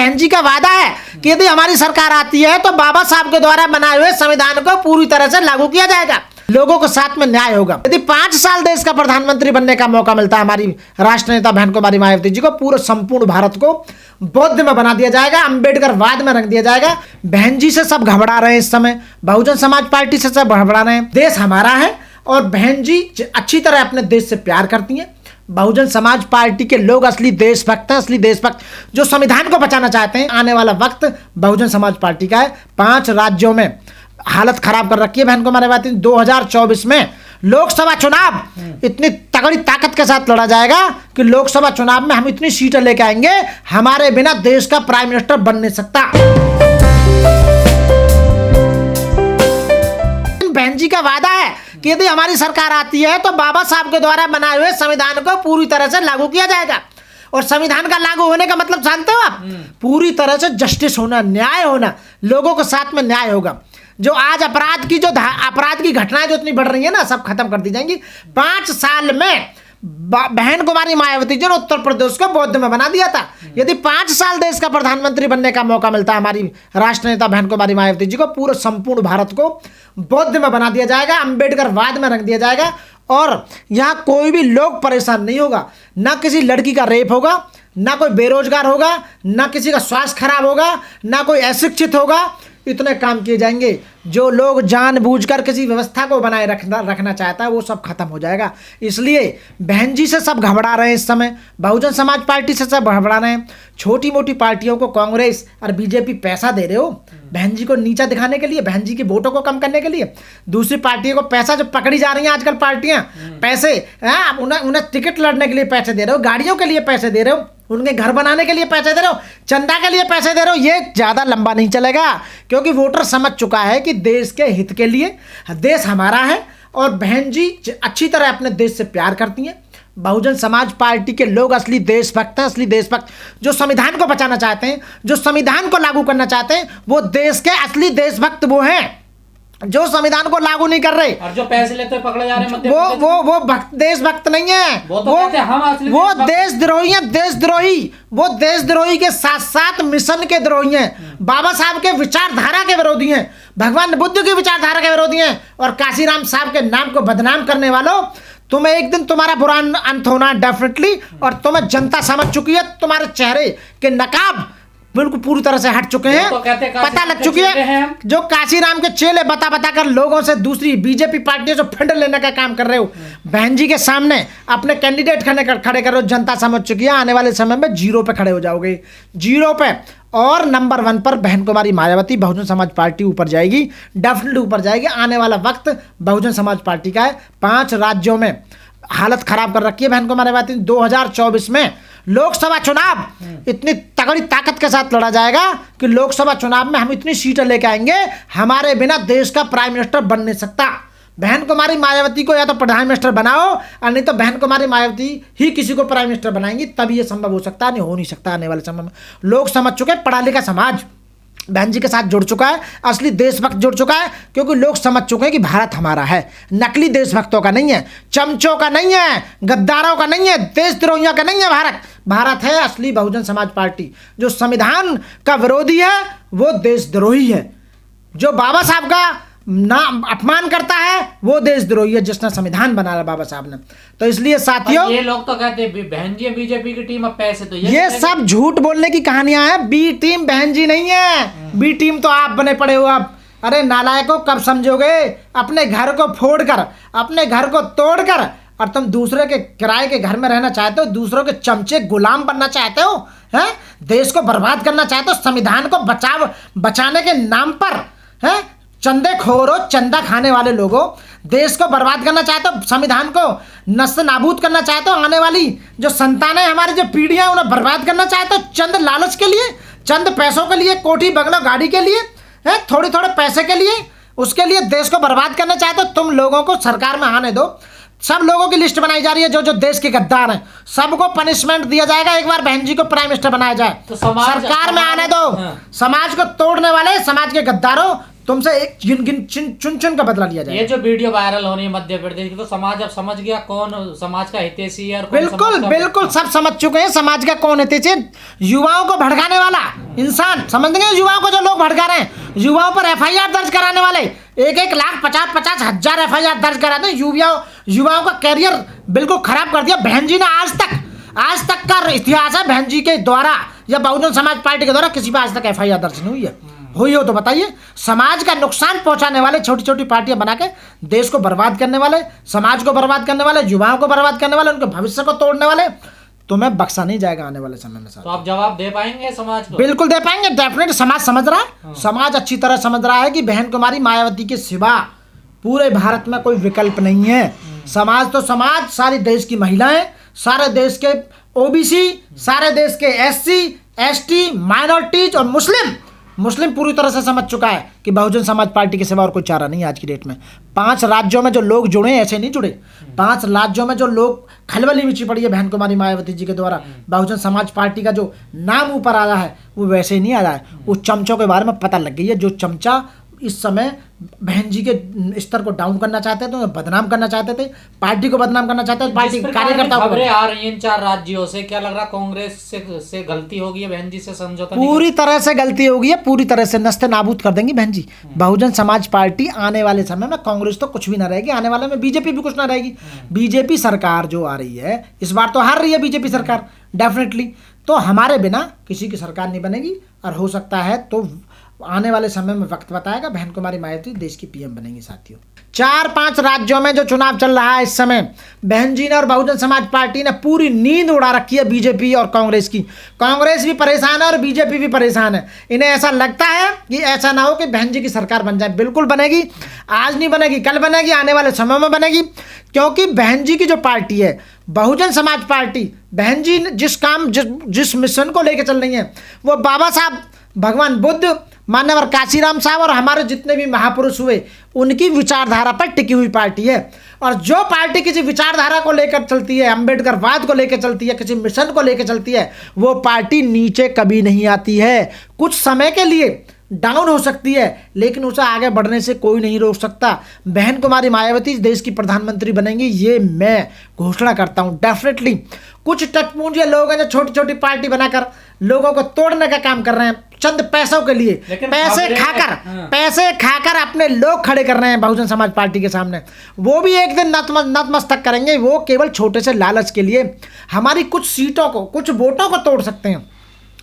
बहन जी का वादा है कि यदि हमारी सरकार आती है तो बाबा साहब के द्वारा बनाए हुए संविधान को पूरी तरह से लागू किया जाएगा, लोगों को साथ में न्याय होगा। यदि 5 साल देश का प्रधानमंत्री बनने का मौका मिलता है हमारी राष्ट्र नेता बहन कुमारी मायावती जी को, पूरे संपूर्ण भारत को बौद्ध में बना दिया जाएगा, अंबेडकरवाद में रंग दिया जाएगा। बहन जी से सब घबरा रहे हैं इस समय, बहुजन समाज पार्टी से सब घबरा रहे हैं। देश हमारा है और बहन जी अच्छी तरह अपने देश से प्यार करती हैं। बहुजन समाज पार्टी के लोग असली देशभक्त हैं, असली देशभक्त जो संविधान को बचाना चाहते हैं। आने वाला वक्त बहुजन समाज पार्टी का है। 5 राज्यों में हालत खराब कर रखी है बहन कुमारी मायावती। 2024 में लोकसभा चुनाव इतनी तगड़ी ताकत के साथ लड़ा जाएगा कि लोकसभा चुनाव में हम इतनी सीटें लेके आएंगे, हमारे बिना देश का प्राइम मिनिस्टर बन नहीं सकता। बहन जी का वादा है कि यदि हमारी सरकार आती है तो बाबा साहब के द्वारा बनाए हुए संविधान को पूरी तरह से लागू किया जाएगा। और संविधान का लागू होने का मतलब जानते हो आप? पूरी तरह से जस्टिस होना, न्याय होना, लोगों के साथ में न्याय होगा। जो आज अपराध की घटनाएं जो इतनी बढ़ रही है ना, सब खत्म कर दी जाएंगी। 5 साल में बहन कुमारी मायावती जी ने उत्तर प्रदेश को बौद्ध में बना दिया था। यदि 5 साल देश का प्रधानमंत्री बनने का मौका मिलता है हमारी राष्ट्र नेता बहन कुमारी मायावती जी को, पूरे संपूर्ण भारत को बौद्ध में बना दिया जाएगा, अंबेडकरवाद में रंग दिया जाएगा। और यहाँ कोई भी लोग परेशान नहीं होगा, ना किसी लड़की का रेप होगा, ना कोई बेरोजगार होगा, ना किसी का स्वास्थ्य खराब होगा, ना कोई अशिक्षित होगा। इतने काम किए जाएंगे। जो लोग जानबूझकर किसी व्यवस्था को बनाए रखना चाहता है वो सब खत्म हो जाएगा। इसलिए बहन जी से सब घबरा रहे हैं इस समय, बहुजन समाज पार्टी से सब घबरा रहे हैं। छोटी मोटी पार्टियों को कांग्रेस और बीजेपी पैसा दे रहे हो बहन जी को नीचा दिखाने के लिए, बहन जी की वोटों को कम करने के लिए। दूसरी पार्टियों को पैसा जो पकड़ी जा रही हैं आजकल पार्टियां, पैसे उन्हें टिकट लड़ने के लिए पैसे दे रहे हो, गाड़ियों के लिए पैसे दे रहे हो, उनके घर बनाने के लिए पैसे दे रहे हो, चंदा के लिए पैसे दे रहे हो। ये ज़्यादा लंबा नहीं चलेगा, क्योंकि वोटर समझ चुका है कि देश के हित के लिए देश हमारा है। और बहन जी अच्छी तरह अपने देश से प्यार करती हैं। बहुजन समाज पार्टी के लोग असली देशभक्त हैं, असली देशभक्त जो संविधान को बचाना चाहते हैं, जो संविधान को लागू करना चाहते हैं। वो देश के असली देशभक्त वो हैं जो संविधान को लागू नहीं कर रहे और जो पैसे लेते पकड़े जा रहे हैं। वो देशभक्त नहीं है, वो देशद्रोही है। देशद्रोही वो देशद्रोही के साथ साथ मिशन के द्रोही हैं, बाबा साहब के विचारधारा के विरोधी हैं, भगवान बुद्ध की विचारधारा के विरोधी हैं। और काशीराम साहब के नाम को बदनाम करने वालों, तुम्हें एक दिन तुम्हारा बुरा अंत होना डेफिनेटली। और तुम्हें जनता समझ चुकी है, तुम्हारे चेहरे के नकाब बिल्कुल पूरी तरह से हट चुके हैं, पता लग चुकी है। जो काशीराम के चेले बता कर लोगों से दूसरी बीजेपी पार्टियों से फंड लेने का काम कर रहे हो, बहन जी के सामने अपने कैंडिडेट खड़े करो, जनता समझ चुकी है। आने वाले समय में 0 पे खड़े हो जाओगे, 0 पे। और नंबर 1 पर बहन कुमारी मायावती, बहुजन समाज पार्टी ऊपर जाएगी, डेफिनेटली ऊपर जाएगी। आने वाला वक्त बहुजन समाज पार्टी का है। 5 राज्यों में हालत खराब कर रखी है बहन कुमारी मायावती। 2024 में लोकसभा चुनाव इतनी तगड़ी ताकत के साथ लड़ा जाएगा कि लोकसभा चुनाव में हम इतनी सीटें लेके आएंगे, हमारे बिना देश का प्राइम मिनिस्टर बन नहीं सकता। बहन कुमारी मायावती को या तो प्रधान मिनिस्टर बनाओ, और नहीं तो बहन कुमारी मायावती ही किसी को प्राइम मिनिस्टर बनाएंगी, तभी ये संभव हो सकता है। नहीं हो नहीं सकता आने वाले समय में। लोग समझ चुके, पढ़ा लिखा समाज बहन जी के साथ जुड़ चुका है, असली देशभक्त जुड़ चुका है, क्योंकि लोग समझ चुके हैं कि भारत हमारा है, नकली देशभक्तों का नहीं है, चमचों का नहीं है, गद्दारों का नहीं है, देशद्रोहियों का नहीं है। भारत है असली बहुजन समाज पार्टी। जो संविधान का विरोधी है वो देशद्रोही है, जो बाबा साहब का नाम अपमान करता है वो देशद्रोही है, जिसने संविधान बनाया बाबा साहब ने। तो इसलिए साथियों, ये लोग तो कहते हैं बहन जी बीजेपी की टीम, अब पैसे तो ये सब झूठ बोलने की कहानियां हैं। बी टीम बहन जी नहीं है, बी टीम तो आप बने पड़े हो अब। अरे नालायकों, कब समझोगे? अपने घर को फोड़कर, अपने घर को तोड़कर, और तुम दूसरे के किराए के घर में रहना चाहते हो, दूसरों के चमचे गुलाम बनना चाहते हो, हैं? देश को बर्बाद करना चाहते हो, संविधान को बचाने के नाम पर, हैं? चंदे खोरो, चंदा खाने वाले लोगों, देश को बर्बाद करना चाहते हो, संविधान को नस्ल नाबूद करना चाहते हो, आने वाली जो संतानें, हमारी जो पीढ़ियां, उन्हें बर्बाद करना चाहते हो, चंद लालच के लिए, चंद पैसों के लिए, कोठी बंगला गाड़ी के लिए, है थोड़े पैसे के लिए, उसके लिए देश को बर्बाद करना चाहते हो। तुम लोगों को सरकार में आने दो। सब लोगों की लिस्ट बनाई जा रही है जो जो देश के गद्दार हैं, सबको पनिशमेंट दिया जाएगा। एक बार बहन जी को प्राइम मिनिस्टर बनाया जाए तो सरकार में आने दो। समाज को तोड़ने वाले, समाज के गद्दारों, तुमसे एक चुन चुन का बदला लिया जाए। ये जो वीडियो वायरल हो रही है मध्य प्रदेश की, तो समाज अब समझ गया कौन समाज का हितैषी है। बिल्कुल सब समझ चुके हैं समाज का कौन हितैषी। युवाओं को भड़काने वाला इंसान समझते हैं युवाओं को, जो लोग भड़का रहे हैं, युवाओं पर एफआईआर दर्ज कराने वाले, 1,50,000 एफआईआर दर्ज कराते हैं, युवाओं का कैरियर बिल्कुल खराब कर दिया। बहन जी ने आज तक का इतिहास है, बहन जी के द्वारा या बहुजन समाज पार्टी के द्वारा किसी पर आज तक एफआईआर दर्ज नहीं हुई है। हुई हो तो बताइए। समाज का नुकसान पहुंचाने वाले, छोटी छोटी पार्टियां बना के देश को बर्बाद करने वाले, समाज को बर्बाद करने वाले, युवाओं को बर्बाद करने वाले, उनके भविष्य को तोड़ने वाले, तुम्हें बख्शा नहीं जाएगा आने वाले समय में। तो आप जवाब दे पाएंगे समाज को? बिल्कुल दे पाएंगे, डेफिनेट। समाज समझ रहा है, समाज अच्छी तरह समझ रहा है कि बहन कुमारी मायावती के सिवा पूरे भारत में कोई विकल्प नहीं है। समाज तो समाज, सारी देश की महिलाएं, सारे देश के ओबीसी, सारे देश के एससी, एसटी, माइनॉरिटीज और मुस्लिम पूरी तरह से समझ चुका है कि बहुजन समाज पार्टी के सिवा और कोई चारा नहीं आज की डेट में। 5 राज्यों में जो लोग जुड़े ऐसे नहीं जुड़े, 5 राज्यों में जो लोग खलबली मची पड़ी है बहन कुमारी मायावती जी के द्वारा, बहुजन समाज पार्टी का जो नाम ऊपर आया है वो वैसे ही नहीं आया है। वो चमचों के बारे में पता लग गई है, जो चमचा इस समय बहन जी के स्तर को डाउन करना चाहते थे, बदनाम करना चाहते थे, पार्टी को बदनाम करना चाहते थे, पार्टी कार्यकर्ताओं को। खबरें आ रही हैं इन 4 राज्यों से, क्या लग रहा कांग्रेस से गलती होगी है बहन जी से समझौता? पूरी तरह से गलती होगी है, पूरी तरह से नस्ते नाबूद कर देंगी बहन जी। बहुजन समाज पार्टी आने वाले समय में, कांग्रेस तो कुछ भी ना रहेगी, आने वाले में बीजेपी भी कुछ ना रहेगी। बीजेपी सरकार जो आ रही है इस बार तो हार रही है बीजेपी सरकार डेफिनेटली, तो हमारे बिना किसी की सरकार नहीं बनेगी। और हो सकता है तो आने वाले समय में वक्त बताएगा, बहन कुमारी मायावती देश की पीएम बनेंगी। साथियों, 4-5 राज्यों में जो चुनाव चल रहा है इस समय, बहन जी ने और बहुजन समाज पार्टी ने पूरी नींद उड़ा रखी है बीजेपी और कांग्रेस की। कांग्रेस भी परेशान है और बीजेपी भी परेशान है। इन्हें ऐसा लगता है कि ऐसा ना हो कि बहन जी की सरकार बन जाए। बिल्कुल बनेगी, आज नहीं बनेगी, कल बनेगी, आने वाले समय में बनेगी। क्योंकि बहन जी की जो पार्टी है बहुजन समाज पार्टी, बहन जी जिस मिशन को लेकर चल रही है वो बाबा साहब, भगवान बुद्ध, मान्यवर काशीराम साहब और हमारे जितने भी महापुरुष हुए उनकी विचारधारा पर टिकी हुई पार्टी है। और जो पार्टी किसी विचारधारा को लेकर चलती है, अम्बेडकरवाद को लेकर चलती है, किसी मिशन को लेकर चलती है, वो पार्टी नीचे कभी नहीं आती है। कुछ समय के लिए डाउन हो सकती है लेकिन उसे आगे बढ़ने से कोई नहीं रोक सकता। बहन कुमारी मायावती देश की प्रधानमंत्री बनेंगी, ये मैं घोषणा करता हूँ डेफिनेटली। कुछ टकपूंजे लोग हैं जो छोटी छोटी पार्टी बनाकर लोगों को तोड़ने का काम कर रहे हैं चंद पैसों के लिए, पैसे खाकर अपने लोग खड़े कर रहे हैं बहुजन समाज पार्टी के सामने। वो भी एक दिन नतमस्तक करेंगे, वो केवल छोटे से लालच के लिए हमारी कुछ सीटों को, कुछ वोटों को तोड़ सकते हैं।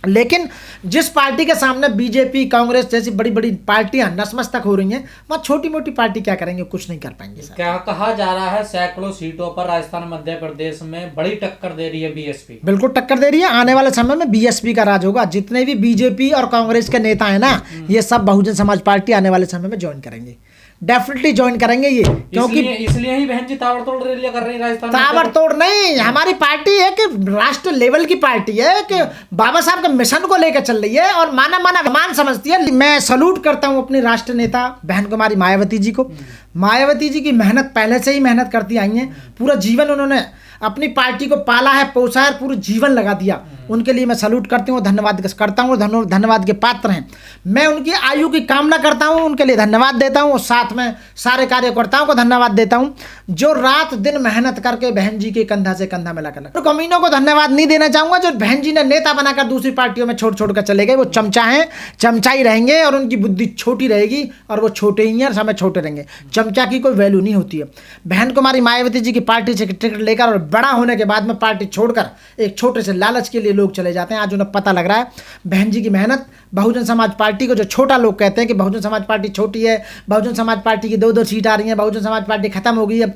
लेकिन जिस पार्टी के सामने बीजेपी, कांग्रेस जैसी बड़ी बड़ी पार्टियां नतमस्तक हो रही हैं, वहाँ छोटी मोटी पार्टी क्या करेंगे? कुछ नहीं कर पाएंगे। क्या कहा जा रहा है सैकड़ों सीटों पर राजस्थान, मध्य प्रदेश में बड़ी टक्कर दे रही है बीएसपी। बिल्कुल टक्कर दे रही है। आने वाले समय में बीएसपी का राज होगा। जितने भी बीजेपी और कांग्रेस के नेता है ना, ये सब बहुजन समाज पार्टी आने वाले समय में ज्वाइन करेंगे, डेफिनेटली ज्वाइन करेंगे ये। क्योंकि इसलिए ही बहन जी ताबड़तोड़ रैलियां कर रही है राजस्थान। ताबड़तोड़ नहीं, हमारी पार्टी है कि राष्ट्र लेवल की पार्टी है कि बाबा साहब के मिशन को लेकर चल रही है और माना मान समझती है। मैं सलूट करता हूं अपनी राष्ट्र नेता बहन कुमारी मायावती जी को। मायावती जी की मेहनत, पहले से ही मेहनत करती आई है, पूरा जीवन उन्होंने अपनी पार्टी को पाला है, पोसा है, पूरा जीवन लगा दिया। उनके लिए मैं सलूट करती हूँ, धन्यवाद करता हूँ, धन्यवाद के पात्र हैं। मैं उनकी आयु की कामना करता हूँ, उनके लिए धन्यवाद देता हूँ और साथ में सारे कार्यकर्ताओं को धन्यवाद देता हूँ जो रात दिन मेहनत करके बहन जी के कंधा से कंधा मिलाकर। तो कमीनों को धन्यवाद नहीं देना चाहूँगा जो बहन जी ने नेता बनाकर दूसरी पार्टियों में छोड़ कर चले गए। वो चमचा हैं, चमचा ही रहेंगे और उनकी बुद्धि छोटी रहेगी और वो छोटे ही हैं और समय छोटे रहेंगे। चमचा की कोई वैल्यू नहीं होती है। बहन कुमारी मायावती जी की पार्टी से टिकट लेकर और बड़ा होने के बाद में पार्टी छोड़कर एक छोटे से लालच के लिए लोग चले जाते हैं। आज उन्हें पता लग रहा है बहन जी की मेहनत। बहुजन समाज पार्टी को जो छोटा लोग कहते हैं कि बहुजन समाज पार्टी छोटी है, बहुजन समाज पार्टी की 2-2 सीट आ रही है, बहुजन समाज पार्टी खत्म हो गई है,